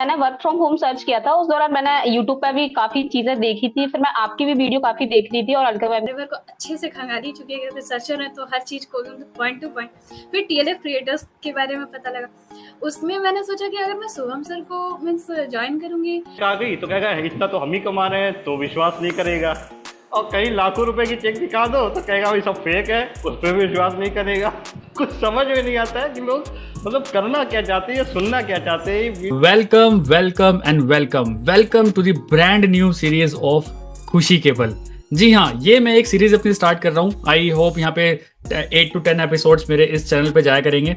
मैंने work from home search किया था। उस दौरान मैंने यूट्यूब पे भी काफी चीजें देखी थी, फिर मैं आपकी भी वीडियो काफी देख रही थी और अलका मैम रिवर को अच्छे से खंगाली चुके हैं रिसर्चर हैं, तो हर चीज़ को पॉइंट टू पॉइंट। फिर टीएलएफ क्रिएटर्स के बारे में पता लगा। उसमें मैंने सोचा कि अगर मैं शुभम सर को मीन्स ज्वाइन करूंगी आ गई तो कहेगा इतना तो हम ही कमा रहे हैं, तो विश्वास नहीं करेगा। और कहीं लाखों रुपए की चेक दिखा दो तो कहेगा भाई सब फेक है, उस पर भी विश्वास नहीं करेगा। कुछ समझ में नहीं आता है कि लोग मतलब करना क्या चाहते हैं, सुनना क्या चाहते हैं। Welcome welcome and welcome welcome to the brand new series of खुशी के पल। जी हाँ, ये मैं एक सीरीज अपनी स्टार्ट कर रहा हूँ। आई होप यहाँ पे 8 to 10 एपिसोड्स मेरे इस चैनल पे जाया करेंगे,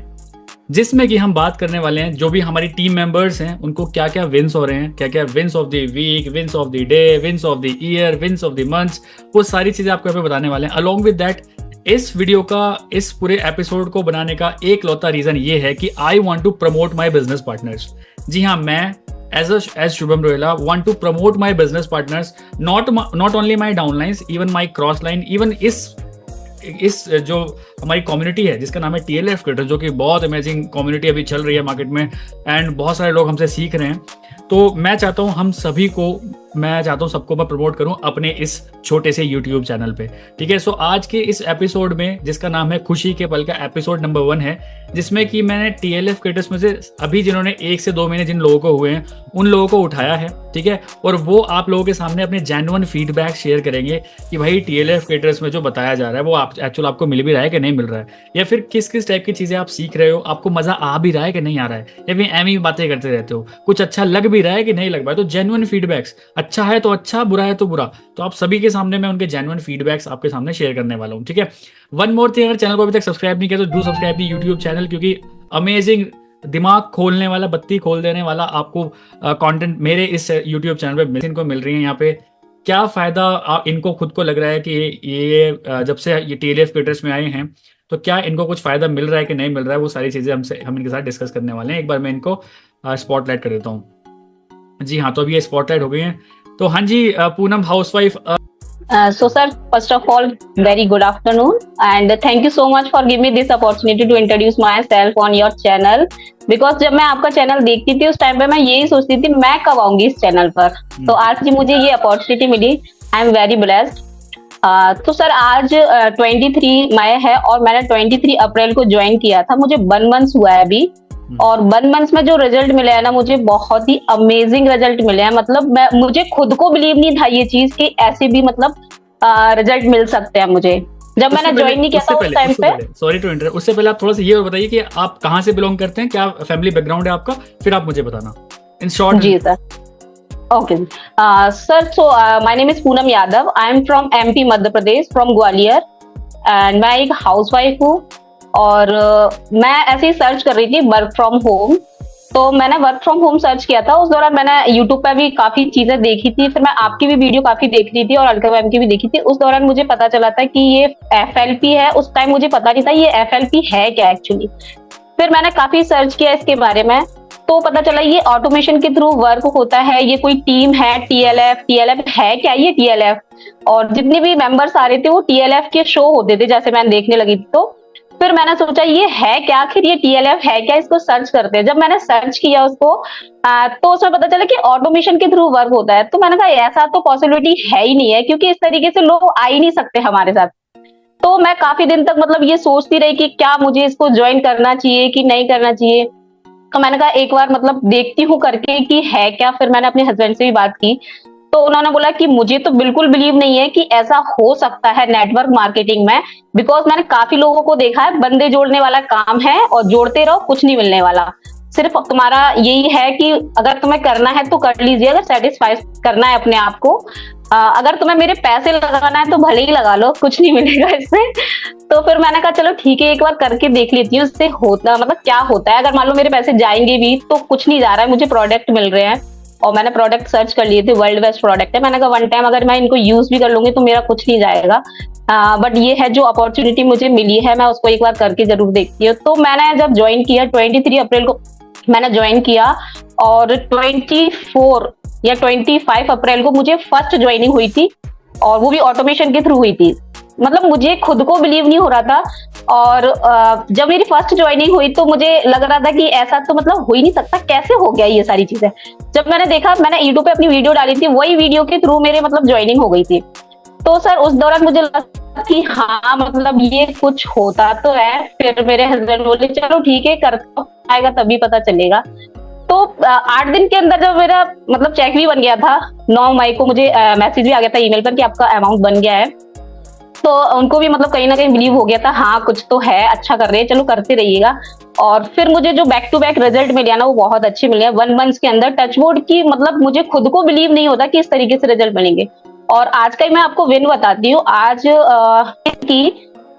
जिसमें कि हम बात करने वाले हैं जो भी हमारी टीम मेंबर्स हैं उनको क्या क्या विंस हो रहे हैं, क्या क्या wins of the week, wins of the day, wins of the year, wins of the months, वो सारी चीजें आपको यहाँ पे बताने वाले हैं। अलॉन्ग विद दैट, इस वीडियो का, इस पूरे एपिसोड को बनाने का एक लौता रीजन ये है कि I want to promote my business partners. जी हाँ, मैं as Shubham Rohela want to promote my business partners, not only my downlines, even my cross line, even इस जो हमारी कम्युनिटी है जिसका नाम है टीएलएफ क्रिएटर, जो कि बहुत अमेजिंग कम्युनिटी अभी चल रही है मार्केट में एंड बहुत सारे लोग हमसे सीख रहे हैं। तो मैं चाहता हूँ सबको मैं प्रमोट करूँ अपने इस छोटे से यूट्यूब चैनल पे। ठीक है, सो आज के इस एपिसोड में, जिसका नाम है खुशी के पल का एपिसोड नंबर 1 है, जिसमें कि मैंने टीएलएफ क्रिएटर्स में से अभी जिन्होंने 1 से 2 महीने जिन लोगों को हुए हैं उन लोगों को उठाया है। ठीक है, और वो आप लोगों के सामने अपने जेन्युइन फीडबैक शेयर करेंगे कि भाई टीएलएफ क्रिएटर्स में जो बताया जा रहा है वो एक्चुअल आपको मिल भी रहा है कि नहीं मिल रहा है, या फिर किस किस टाइप की चीजें आप सीख रहे हो, आपको मजा आ भी रहा है कि नहीं आ रहा है, या फिर एम ही बातें करते रहते हो, कुछ अच्छा लग भी रहा है कि नहीं लग रहा है। तो जेन्युइन फीडबैक्स, अच्छा है तो अच्छा, बुरा है तो बुरा, तो आप सभी के सामने मैं उनके जेन्युइन फीडबैक्स आपके सामने शेयर करने वाला हूँ। ठीक है, वन मोर थिंग, अगर चैनल को अभी तक सब्सक्राइब नहीं किया तो do subscribe the YouTube channel, क्योंकि अमेजिंग दिमाग खोलने वाला, बत्ती खोल देने वाला आपको कंटेंट मेरे इस यूट्यूब चैनल पे इनको मिल रही है। यहाँ पे क्या फायदा इनको खुद को लग रहा है कि ये जब से ये टीएलएफ क्रिएटर्स में आए हैं तो क्या इनको कुछ फायदा मिल रहा है कि नहीं मिल रहा है, वो सारी चीजें हम इनके साथ डिस्कस करने वाले हैं। एक बार मैं इनको स्पॉटलाइट कर देता हूँ। जी हाँ, तो अभी ये स्पॉटलाइट हो गई है। तो हाँ जी, Poonam housewife. So sir, first of all, very good afternoon and thank you so much for giving me this opportunity to introduce myself on your channel. Because जब मैं आपका चैनल देखती थी उस टाइम पे मैं यही सोचती थी मैं कब आऊंगी इस चैनल पर, तो आज मुझे ये अपॉर्चुनिटी मिली। I am very blessed. तो सर आज 23 मई है और मैंने 23 अप्रैल को ज्वाइन किया था। मुझे 1 मंथ हुआ है अभी, और 1 मंथ में जो रिजल्ट मिले हैं ना, मुझे बहुत ही अमेजिंग रिजल्ट मिले हैं। मतलब मुझे खुद को बिलीव नहीं था ये चीज कि ऐसे भी मतलब रिजल्ट मिल सकते हैं मुझे, जब मैंने ज्वाइन नहीं किया था उस टाइम पे। सॉरी टू इंटरप्ट, उससे पहले आप थोड़ा सा ये और बताइए कि आप कहाँ से बिलोंग करते हैं, क्या फैमिली बैकग्राउंड है आपका, फिर आप मुझे बताना इन शॉर्ट। जी sir, okay sir. So my name is Poonam Yadav. I am from MP Madhya Pradesh, from Gwalior, and मैं एक हाउसवाइफ हूँ। और मैं ऐसे ही सर्च कर रही थी वर्क फ्रॉम होम, तो मैंने वर्क फ्रॉम होम सर्च किया था। उस दौरान मैंने यूट्यूब पे भी काफी चीजें देखी थी, फिर मैं आपकी भी वीडियो काफी देख रही थी और अलका मैम की भी देखी थी। उस दौरान मुझे पता चला था कि ये एफएलपी है। उस टाइम मुझे पता नहीं था ये एफएलपी है क्या एक्चुअली। फिर मैंने काफी सर्च किया इसके बारे में, तो पता चला ये ऑटोमेशन के थ्रू वर्क होता है। ये कोई टीम है टीएलएफ है क्या ये टीएलएफ, और जितने भी मेंबर्स आ रहे थे वो टीएलएफ के शो होते थे जैसे मैं देखने लगी थी। तो फिर मैंने सोचा ये है क्या, आखिर ये टीएलएफ है क्या, इसको सर्च करते हैं। जब मैंने सर्च किया उसको तो उसमें पता चला कि ऑटोमेशन के थ्रू वर्क होता है। तो मैंने कहा ऐसा तो पॉसिबिलिटी है ही नहीं है, क्योंकि इस तरीके से लोग आ ही नहीं सकते हमारे साथ। तो मैं काफी दिन तक मतलब ये सोचती रही कि क्या मुझे इसको ज्वाइन करना चाहिए कि नहीं करना चाहिए। तो मैंने कहा एक बार मतलब देखती हूँ करके कि है क्या। फिर मैंने अपने हस्बैंड से भी बात की, तो उन्होंने बोला कि मुझे तो बिल्कुल बिलीव नहीं है कि ऐसा हो सकता है नेटवर्क मार्केटिंग में, बिकॉज मैंने काफी लोगों को देखा है, बंदे जोड़ने वाला काम है और जोड़ते रहो, कुछ नहीं मिलने वाला। सिर्फ तुम्हारा यही है कि अगर तुम्हें करना है तो कर लीजिए, अगर सेटिस्फाई करना है अपने आप को। अगर तुम्हें मेरे पैसे लगाना है तो भले ही लगा लो, कुछ नहीं मिलेगा इससे। तो फिर मैंने कहा चलो ठीक है, एक बार करके देख लेती हूँ इससे होता मतलब क्या होता है। अगर मान लो मेरे पैसे जाएंगे भी तो कुछ नहीं जा रहा है, मुझे प्रोडक्ट मिल रहे हैं। और मैंने प्रोडक्ट सर्च कर लिए थे, वर्ल्ड बेस्ट प्रोडक्ट है। मैंने कहा 1 टाइम अगर मैं इनको यूज भी कर लूंगी तो मेरा कुछ नहीं जाएगा। बट ये है जो अपॉर्चुनिटी मुझे मिली है, मैं उसको एक बार करके जरूर देखती हूँ। तो मैंने जब ज्वाइन किया 23 अप्रैल को मैंने ज्वाइन किया, और 24 या 25 अप्रैल को मुझे फर्स्ट ज्वाइनिंग हुई थी, और वो भी ऑटोमेशन के थ्रू हुई थी। मतलब मुझे खुद को बिलीव नहीं हो रहा था और जब मेरी फर्स्ट ज्वाइनिंग हुई तो मुझे लग रहा था कि ऐसा तो मतलब हो ही नहीं सकता, कैसे हो गया ये सारी चीजें। जब मैंने देखा, मैंने यूट्यूब पे अपनी वीडियो डाली थी, वही वीडियो के थ्रू मेरे मतलब ज्वाइनिंग हो गई थी। तो सर उस दौरान मुझे लगा कि हाँ मतलब ये कुछ होता तो है। फिर मेरे हस्बैंड बोले चलो ठीक है, करता आएगा तभी पता चलेगा। तो 8 दिन के अंदर जब मेरा मतलब चेक भी बन गया था, 9 मई को मुझे मैसेज भी आ गया था ईमेल पर कि आपका अमाउंट बन गया है। तो उनको भी मतलब कहीं ना कहीं बिलीव हो गया था, हाँ कुछ तो है, अच्छा कर रहे हैं, चलो करते रहिएगा। और फिर मुझे जो बैक टू बैक रिजल्ट मिले ना वो बहुत अच्छे मिले। 1 मंथ के अंदर टचवुड की मतलब मुझे खुद को बिलीव नहीं होता कि इस तरीके से रिजल्ट मिलेंगे। और आज का ही मैं आपको विन बताती हूँ। आज की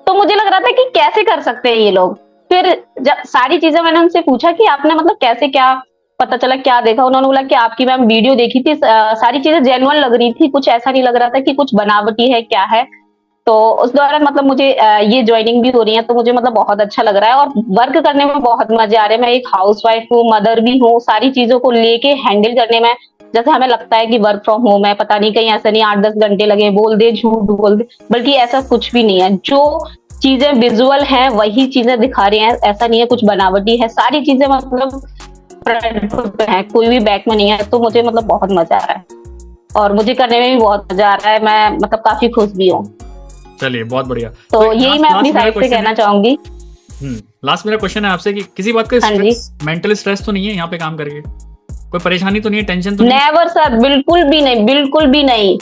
तो मुझे लग रहा था कि कैसे कर सकते हैं ये लोग। फिर जब सारी चीजें मैंने उनसे पूछा कि आपने मतलब कैसे, क्या पता चला, क्या देखा, उन्होंने बोला कि आपकी मैम वीडियो देखी थी, सारी चीजें जेन्युइन लग रही थी, कुछ ऐसा नहीं लग रहा था कि कुछ बनावटी है क्या है। तो उस दौरान मतलब मुझे ये ज्वाइनिंग भी हो रही है तो मुझे मतलब बहुत अच्छा लग रहा है और वर्क करने में बहुत मजे आ रहे हैं। मैं एक हाउसवाइफ हूँ, मदर भी हूँ, सारी चीजों को लेके हैंडल करने में जैसे हमें लगता है कि वर्क फ्रॉम होम है, पता नहीं कहीं ऐसा नहीं 8-10 घंटे लगे, बोल दे झूठ बोल दे, बल्कि ऐसा कुछ भी नहीं है। जो चीजें विजुअल हैं वही चीजें दिखा रही हैं, ऐसा नहीं है कुछ बनावटी है, सारी चीजें मतलब फ्रंट पे है, कोई भी बैक में नहीं है। तो मुझे मतलब बहुत मजा आ रहा है और मुझे करने में भी बहुत मजा आ रहा है। मैं मतलब काफी खुश भी हूँ। चलिए बहुत बढ़िया। तो यही मैं अपनी साइड से कहना चाहूंगी। लास्ट मेरा क्वेश्चन है आपसे कि किसी बात का स्ट्रेस, मेंटल स्ट्रेस तो नहीं है यहाँ पे काम करके? कोई परेशानी तो नहीं है, टेंशन तो नहीं? नेवर सर, बिल्कुल भी नहीं, बिल्कुल भी नहीं,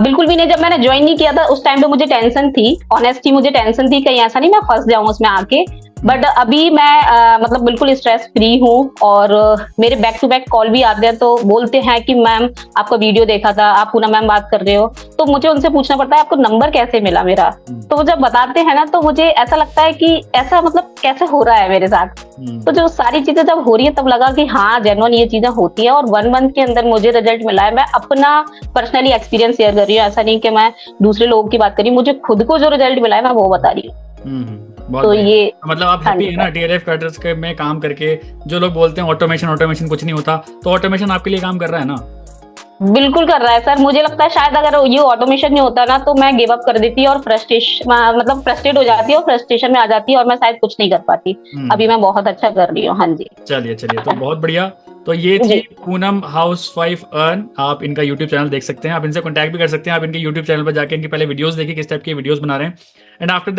बिल्कुल भी नहीं। जब मैंने ज्वाइन नहीं किया था उस टाइम पे मुझे टेंशन थी, ऑनेस्टली मुझे टेंशन थी, कहीं ऐसा नहीं मैं फंस जाऊं उसमें आके। बट अभी मैं मतलब बिल्कुल स्ट्रेस फ्री हूँ और मेरे बैक टू बैक कॉल भी आते हैं तो बोलते हैं कि मैम आपका वीडियो देखा था, आप पूनम मैम बात कर रहे हो। तो मुझे उनसे पूछना पड़ता है आपको नंबर कैसे मिला मेरा। तो वो जब बताते हैं ना तो मुझे ऐसा लगता है कि ऐसा मतलब कैसे हो रहा है मेरे साथ। तो जो सारी चीजें जब हो रही है तब लगा कि हाँ जेन्युइन ये चीजें होती है और 1 मंथ के अंदर मुझे रिजल्ट मिला है। मैं अपना पर्सनली एक्सपीरियंस शेयर कर रही हूँ, ऐसा नहीं कि मैं दूसरे लोगों की बात कर रही हूँ, मुझे खुद को जो रिजल्ट मिला है मैं वो बता रही हूँ। तो ये मतलब आप हैप्पी है ना DLF कैडर्स के में काम करके? जो लोग बोलते हैं ऑटोमेशन कुछ नहीं होता, तो ऑटोमेशन आपके लिए काम कर रहा है ना? बिल्कुल कर रहा है सर। मुझे लगता है शायद अगर ये ऑटोमेशन नहीं होता ना तो मैं गिव अप कर देती और फ्रस्ट्रेट हो जाती और फ्रस्ट्रेशन में आ जाती और मैं शायद कुछ नहीं कर पाती। अभी मैं बहुत अच्छा कर रही हूँ। हाँ जी, चलिए तो बहुत बढ़िया। तो ये थी पूनम हाउसवाइफ अर्न। आप इनका यूट्यूब चैनल देख सकते हैं, आप इनसे कॉन्टैक्ट भी कर सकते हैं। आप इनके यूट्यूब चैनल पर जाके इनकी पहले वीडियोस देखिए किस टाइप की वीडियोस बना रहे हैं, एंड आफ्टर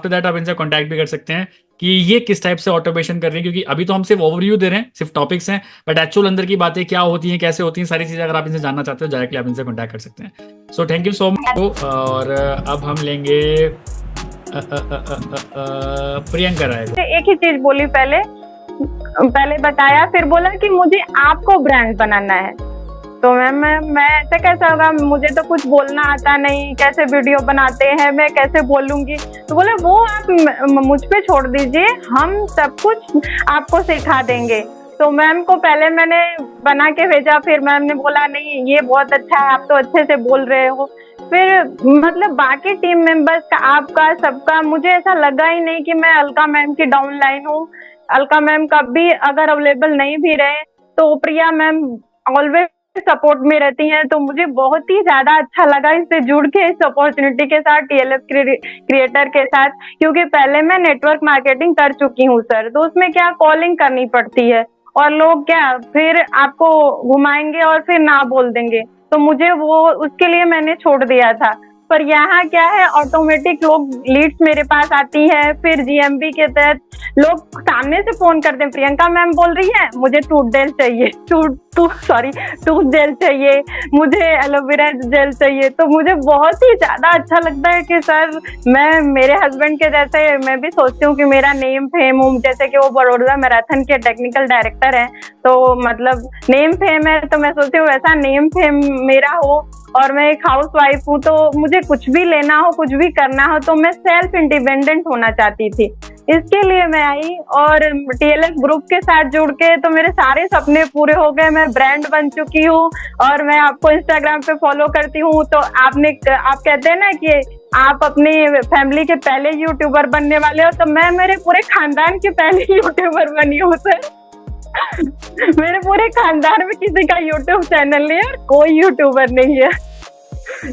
दैट आप इनसे कॉन्टैक्ट भी कर सकते हैं कि ये किस टाइप से ऑटोमेशन कर रहे हैं। क्योंकि अभी तो हम सिर्फ ओवरव्यू दे रहे हैं, सिर्फ टॉपिक्स हैं, बट एक्चुअल अंदर की बातें क्या होती हैं, कैसे होती हैं, सारी चीजें अगर आप इनसे जानना चाहते हो डायरेक्टली आप इनसे कॉन्टैक्ट कर सकते हैं। So thank you so much. और अब हम लेंगे प्रियंका राय। एक ही चीज बोली, पहले बताया, फिर बोला कि मुझे आपको ब्रांड बनाना है। तो मैं ऐसा कैसा होगा, मुझे तो कुछ बोलना आता नहीं, कैसे वीडियो बनाते हैं, मैं कैसे बोलूंगी। तो बोला वो आप मुझ पे छोड़ दीजिए, हम सब कुछ आपको सिखा देंगे। तो मैम को पहले मैंने बना के भेजा, फिर मैम ने बोला नहीं ये बहुत अच्छा है, आप तो अच्छे से बोल रहे हो। फिर मतलब बाकी टीम मेंबर्स का, आपका, सबका, मुझे ऐसा लगा ही नहीं कि मैं अलका मैम की डाउनलाइन हूँ। अलका मैम कभी अगर अवेलेबल नहीं भी रहे तो प्रिया मैम ऑलवेज सपोर्ट में रहती हैं। तो मुझे बहुत ही ज्यादा अच्छा लगा इससे जुड़ के, इस अपॉर्चुनिटी के साथ, TLF क्रिएटर के साथ। क्योंकि पहले मैं नेटवर्क मार्केटिंग कर चुकी हूँ सर, तो उसमें क्या कॉलिंग करनी पड़ती है और लोग क्या फिर आपको घुमाएंगे और फिर ना बोल देंगे। तो मुझे वो उसके लिए मैंने छोड़ दिया था। पर यहाँ क्या है, ऑटोमेटिक लोग लीड्स मेरे पास आती है। फिर GMB के तहत लोग सामने से फोन करते हैं, प्रियंका मैम बोल रही है मुझे टूथ जेल चाहिए, टूथ जेल चाहिए, मुझे एलोवेरा जेल चाहिए। तो मुझे बहुत ही ज्यादा अच्छा लगता है कि सर मैं मेरे हस्बैंड के जैसे मैं भी सोचती हूँ कि मेरा नेम फेम हूँ, जैसे कि वो बड़ौदा मैराथन के टेक्निकल डायरेक्टर हैं, तो मतलब नेम फेम है, तो मैं सोचती हूँ वैसा नेम फेम मेरा हो। और मैं एक हाउस वाइफ हूँ, तो मुझे कुछ भी लेना हो, कुछ भी करना हो, तो मैं सेल्फ इंडिपेंडेंट होना चाहती थी। इसके लिए मैं आई और TLF ग्रुप के साथ जुड़ के तो मेरे सारे सपने पूरे हो गए। मैं ब्रांड बन चुकी हूँ और मैं आपको इंस्टाग्राम पे फॉलो करती हूँ। तो आप कहते हैं ना कि आप अपनी फैमिली के पहले यूट्यूबर बनने वाले हो, तो मैं मेरे पूरे खानदान के पहले यूट्यूबर बनी हूँ सर। मेरे पूरे खानदान में किसी का यूट्यूब चैनल नहीं है और कोई यूट्यूबर नहीं है।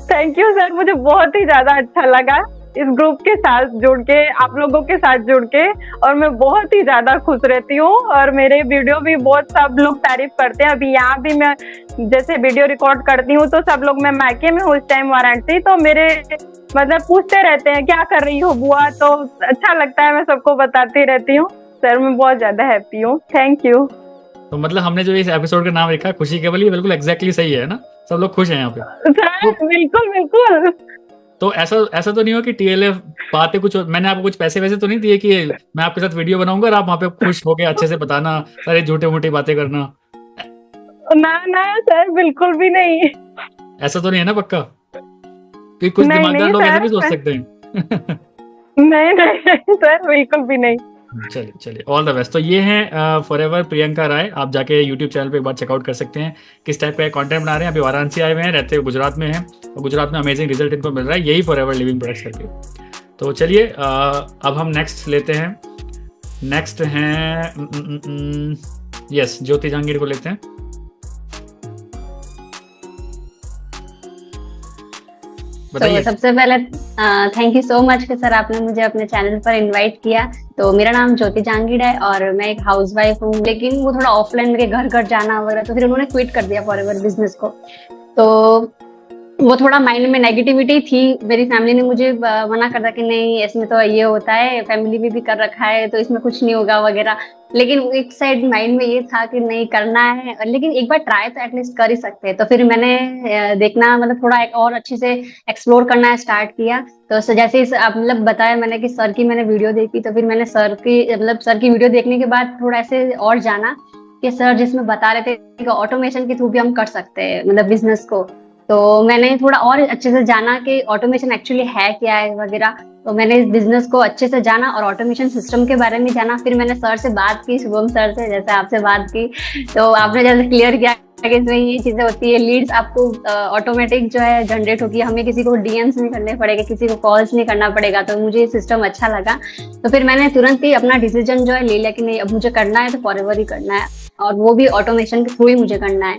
थैंक यू सर, मुझे बहुत ही ज्यादा अच्छा लगा इस ग्रुप के साथ जुड़ के, आप लोगों के साथ जुड़ के, और मैं बहुत ही ज्यादा खुश रहती हूँ। और मेरे वीडियो भी बहुत सब लोग तारीफ करते हैं। अभी यहाँ भी मैं जैसे वीडियो रिकॉर्ड करती हूँ तो सब लोग, मैं मायके में हूँ इस टाइम वाराणसी, तो मेरे मतलब पूछते रहते हैं क्या कर रही हो बुआ, तो अच्छा लगता है, मैं सबको बताती रहती हूँ। सर मैं बहुत ज्यादा हैप्पी हूँ, थैंक यू। तो मतलब हमने जो इस एपिसोड का नाम रखा खुशी केवल, ये बिल्कुल एग्जैक्टली सही है ना, सब लोग खुश हैं यहाँ पे। सर बिल्कुल बिल्कुल। तो ऐसा तो नहीं हो कि टीएलएफ बातें कुछ, मैंने आपको कुछ पैसे वैसे तो नहीं दिए कि मैं आपके साथ वीडियो बनाऊंगा और आप वहाँ पे खुश होके अच्छे से बताना, सारे झूठे मूठे बातें करना? ना सर बिल्कुल भी नहीं। ऐसा तो नहीं है ना पक्का? कि कुछ दिमागदार लोग ऐसा भी सोच सकते हैं। नहीं सर बिल्कुल भी नहीं। चलिए ऑल द बेस्ट। तो ये है फॉरएवर प्रियंका राय, आप जाके यूट्यूब चैनल पे एक बार चेकआउट कर सकते हैं किस टाइप का कंटेंट बना रहे हैं। अभी वाराणसी आए हुए हैं, रहते हुए गुजरात में हैं, और गुजरात में अमेजिंग रिजल्ट इनको मिल रहा है यही फॉरएवर लिविंग प्रोडक्ट्स करके। तो चलिए अब हम नेक्स्ट लेते हैं। नेक्स्ट हैं यस ज्योति जहांगीर को लेते हैं। तो सबसे पहले थैंक यू सो मच कि सर आपने मुझे अपने चैनल पर इनवाइट किया। तो मेरा नाम ज्योति जहांगीर है और मैं एक हाउसवाइफ हूँ, लेकिन वो थोड़ा ऑफलाइन मेरे घर घर जाना वगैरह, तो फिर उन्होंने क्विट कर दिया फॉरएवर बिजनेस को। तो वो थोड़ा माइंड में नेगेटिविटी थी, मेरी फैमिली ने मुझे मना कर दिया कि नहीं इसमें तो ये होता है, फैमिली में भी कर रखा है तो इसमें कुछ नहीं होगा वगैरह। लेकिन एक साइड माइंड में ये था कि नहीं करना है, लेकिन एक बार ट्राई तो एटलीस्ट कर ही सकते हैं। तो फिर मैंने देखना मतलब थोड़ा एक और अच्छे से एक्सप्लोर करना स्टार्ट किया। तो जैसे मतलब बताया मैंने कि सर की मैंने वीडियो देखी, तो फिर मैंने सर की वीडियो देखने के बाद थोड़ा ऐसे और जाना कि सर जिसमें बता रहे थे कि ऑटोमेशन के थ्रू भी हम कर सकते हैं मतलब बिजनेस को। तो मैंने थोड़ा और अच्छे से जाना कि ऑटोमेशन एक्चुअली है क्या है वगैरह। तो मैंने इस बिजनेस को अच्छे से जाना और ऑटोमेशन सिस्टम के बारे में जाना। फिर मैंने सर से बात की, शुभम सर से, जैसे आपसे बात की, तो आपने जैसे क्लियर किया कि इसमें ये चीजें होती है, लीड्स आपको ऑटोमेटिक जो है जनरेट होगी, हमें किसी को डीएम्स नहीं करने पड़ेगा, किसी को कॉल्स नहीं करना पड़ेगा। तो मुझे ये सिस्टम अच्छा लगा, तो फिर मैंने तुरंत ही अपना डिसीजन जो है ले लिया कि नहीं अब मुझे करना है तो फॉरएवर ही करना है, और वो भी ऑटोमेशन के थ्रू ही मुझे करना है।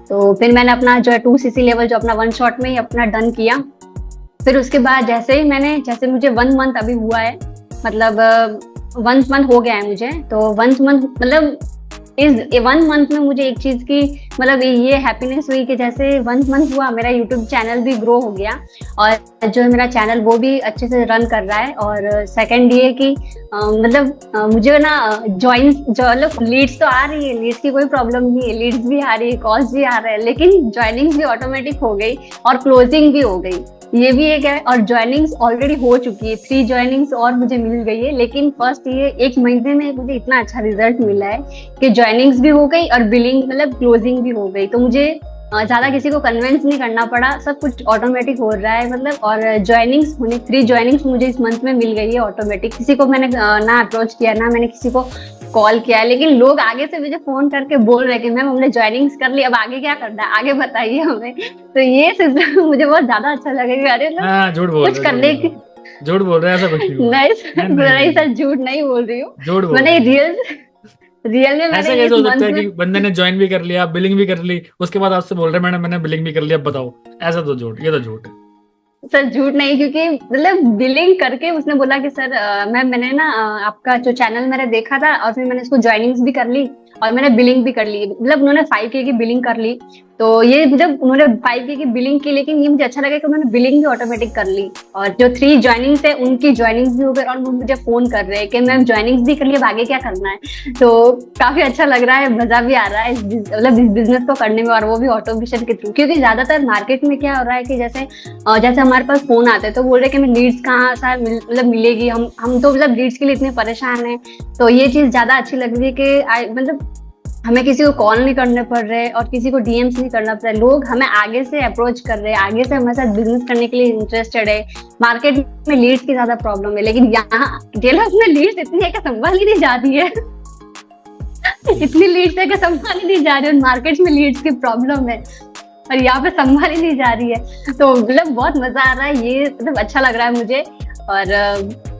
तो फिर मैंने अपना जो है 2cc लेवल जो अपना 1 शॉट में ही अपना डन किया। फिर उसके बाद जैसे मुझे 1 मंथ अभी हुआ है, मतलब 1 मंथ हो गया है मुझे। तो 1 मंथ मतलब इस 1 मंथ में मुझे एक चीज की मतलब ये हैप्पीनेस हुई कि जैसे 1 मंथ हुआ मेरा यूट्यूब चैनल भी ग्रो हो गया, और जो है मेरा चैनल वो भी अच्छे से रन कर रहा है। और सेकंड ये कि मतलब मुझे ना मतलब लीड्स तो आ रही है, लीड्स की कोई प्रॉब्लम नहीं है, लीड्स भी आ रही है, कॉल्स भी आ रहे हैं, लेकिन ज्वाइनिंग्स भी ऑटोमेटिक हो गई और क्लोजिंग भी हो गई, ये भी एक है। और ज्वाइनिंग्स ऑलरेडी हो चुकी है, 3 ज्वाइनिंग्स और मुझे मिल गई है। लेकिन फर्स्ट ये 1 महीने में मुझे इतना अच्छा रिजल्ट मिला है कि ज्वाइनिंग्स भी हो गई और बिलिंग मतलब क्लोजिंग भी हो गई। तो मुझे ज्यादा किसी को कन्विंस नहीं करना पड़ा, सब कुछ ऑटोमेटिक हो रहा है मतलब। और ज्वाइनिंग्स होने 3 ज्वाइनिंग्स मुझे इस मंथ में मिल गई है ऑटोमेटिक। किसी को मैंने ना अप्रोच किया, ना मैंने किसी को कॉल किया है, लेकिन लोग आगे से मुझे फोन करके बोल रहे हैं कि मैम हमने ज्वाइनिंग्स कर ली, अब आगे क्या करना है, आगे बताइए हमें। तो ये सिस्टम मुझे बहुत ज्यादा अच्छा लगेगा। अरे कुछ करने की झूठ बोल रहे हैं, ऐसा कुछ नहीं सर, झूठ नहीं बोल रही हूँ, मैंने रियल में ऐसा कैसे हो सकता है कि बंदे ने ज्वाइन भी कर लिया, बिलिंग भी कर ली, उसके बाद आपसे बोल रहे हैं मैंने बिलिंग भी कर लिया, अब बताओ? ऐसा तो झूठ, ये तो झूठ है सर। झूठ नहीं, क्योंकि मतलब बिलिंग करके उसने बोला कि सर मैंने ना आपका जो चैनल मैंने देखा था और फिर मैंने इसको ज्वाइनिंग्स भी कर ली और मैंने बिलिंग भी कर ली। मतलब उन्होंने 5K की बिलिंग कर ली। तो ये जब उन्होंने 5K की बिलिंग की, लेकिन ये मुझे अच्छा लगा कि उन्होंने बिलिंग भी ऑटोमेटिक कर ली, और जो 3 ज्वाइनिंग्स है उनकी ज्वाइनिंग्स भी हो गई, और वो मुझे फोन कर रहे हैं कि मैम ज्वाइनिंग्स भी कर लिया, अब आगे क्या करना है। तो काफी अच्छा लग रहा है, मजा भी आ रहा है मतलब इस बिजनेस को करने में, और वो भी ऑटोमेशन के थ्रू। क्योंकि ज्यादातर मार्केट में क्या हो रहा है कि जैसे हमारे पास फोन आते हैं तो बोल रहे कि हमें लीड्स कहाँ से मतलब मिलेगी, हम तो मतलब लीड्स के लिए इतने परेशान है। तो ये चीज ज्यादा अच्छी लग रही है कि मतलब हमें किसी को कॉल नहीं करने पड़ रहे और किसी को डीएम्स नहीं करना पड़ रहा है, लोग हमें आगे से अप्रोच कर रहे हैं, आगे से हमारे साथ बिजनेस करने के लिए इंटरेस्टेड है। मार्केट में लीड्स की ज्यादा प्रॉब्लम है, लेकिन यहाँ टेलर्स में लीड्स इतनी है कि संभाली नहीं जाती है इतनी लीड्स है कि संभाली नहीं जा रही है, मार्केट में लीड्स की प्रॉब्लम है और यहाँ पे संभाली नहीं जा रही है। तो मतलब बहुत मजा आ रहा है, ये मतलब अच्छा लग रहा है मुझे। और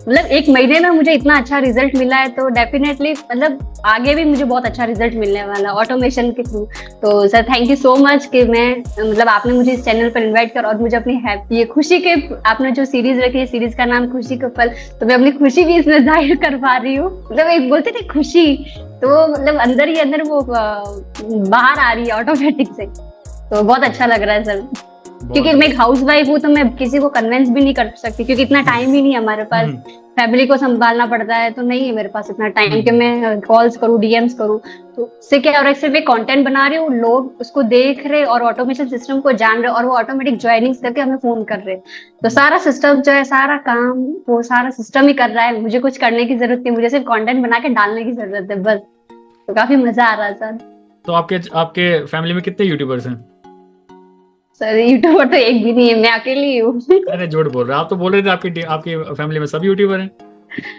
मतलब 1 महीने में मुझे इतना अच्छा रिजल्ट मिला है, तो डेफिनेटली मतलब आगे भी मुझे बहुत अच्छा रिजल्ट मिलने वाला ऑटोमेशन के थ्रू। तो sir thank you so much कि मैं मतलब आपने मुझे इस चैनल पर इनवाइट कर और मुझे अपनी हैप्पी ये खुशी के आपने जो सीरीज रखी है, सीरीज का नाम खुशी का पल, तो मैं अपनी खुशी भी इसमें जाहिर कर पा रही हूँ। मतलब एक बोलते थे खुशी, तो मतलब अंदर ही अंदर वो बाहर आ रही है ऑटोमेटिक से, तो बहुत अच्छा लग रहा है सर। क्योंकि मैं एक हाउस वाइफ हूँ, तो मैं किसी को कन्विंस भी नहीं कर सकती, क्योंकि इतना टाइम ही नहीं है हमारे पास, फैमिली को संभालना पड़ता है, तो नहीं है मेरे पास इतना टाइम कि मैं कॉल्स करूँ, डीएम्स करूँ। तो इससे क्या हो रहा है, सिर्फ एक कंटेंट बना रही हूँ, लोग उसको देख रहे और ऑटोमेशन सिस्टम को जान रहे और वो ऑटोमेटिक ज्वाइनिंग करके हमें फोन कर रहे। तो सारा सिस्टम जो है, सारा काम वो सारा सिस्टम ही कर रहा है, मुझे कुछ करने की जरूरत नहीं, मुझे सिर्फ कंटेंट बना के डालने की जरूरत है बस। तो काफी मजा आ रहा है सर। तो आपके फैमिली में कितने यूट्यूबर्स हैं? सर यूट्यूबर तो एक भी नहीं है, मैं अकेली ही हूँ। अरे झूठ बोल रहे, आप तो बोल रहे थे आपकी फैमिली में सब यूट्यूबर हैं।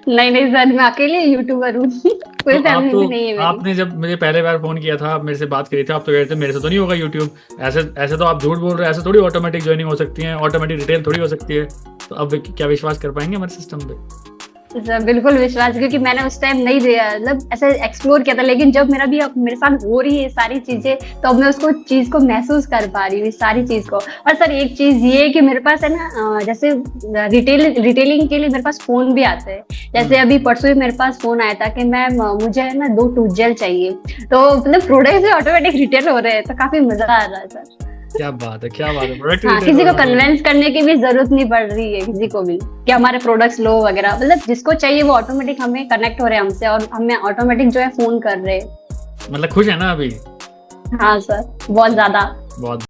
नहीं सर, मैं अकेले यूट्यूबर हूँ, कोई तो फैमिली में नहीं है मेरी। आपने जब मुझे पहले बार फोन किया था, मेरे से बात करी थी, आप तो कह रहे थे मेरे से तो नहीं होगा यूट्यूब। ऐसे तो आप झूठ बोल रहे हैं, ऐसे थोड़ी ऑटोमेटिक ज्वाइनिंग हो सकती है, ऑटोमेटिक डिटेल थोड़ी हो सकती है। तो अब क्या विश्वास कर पाएंगे हमारे सिस्टम पे? सर बिल्कुल विश्वास, क्योंकि मैंने उस टाइम नहीं दिया, मतलब ऐसे एक्सप्लोर किया था, लेकिन जब मेरे साथ हो रही है सारी चीजें, तो अब मैं उसको चीज को महसूस कर पा रही हूँ, इस सारी चीज को। और सर एक चीज ये है कि मेरे पास है ना, जैसे रिटेलिंग के लिए मेरे पास फोन भी आते हैं। जैसे अभी परसों ही मेरे पास फोन आया था कि मैम मुझे है ना 2 टूथ जेल चाहिए, तो मतलब प्रोडक्ट भी ऑटोमेटिक रिटेल हो रहे हैं, तो काफी मजा आ रहा है सर। क्या बात है, क्या बात है। प्रोडक्ट हाँ, किसी को कन्विंस करने की भी जरूरत नहीं पड़ रही है किसी को भी कि हमारे प्रोडक्ट्स लो वगैरह, मतलब जिसको चाहिए वो ऑटोमेटिक हमें कनेक्ट हो रहे हैं हमसे और हमें ऑटोमेटिक जो है फोन कर रहे हैं। मतलब खुश है ना अभी? हाँ सर, बहुत ज्यादा। बहुत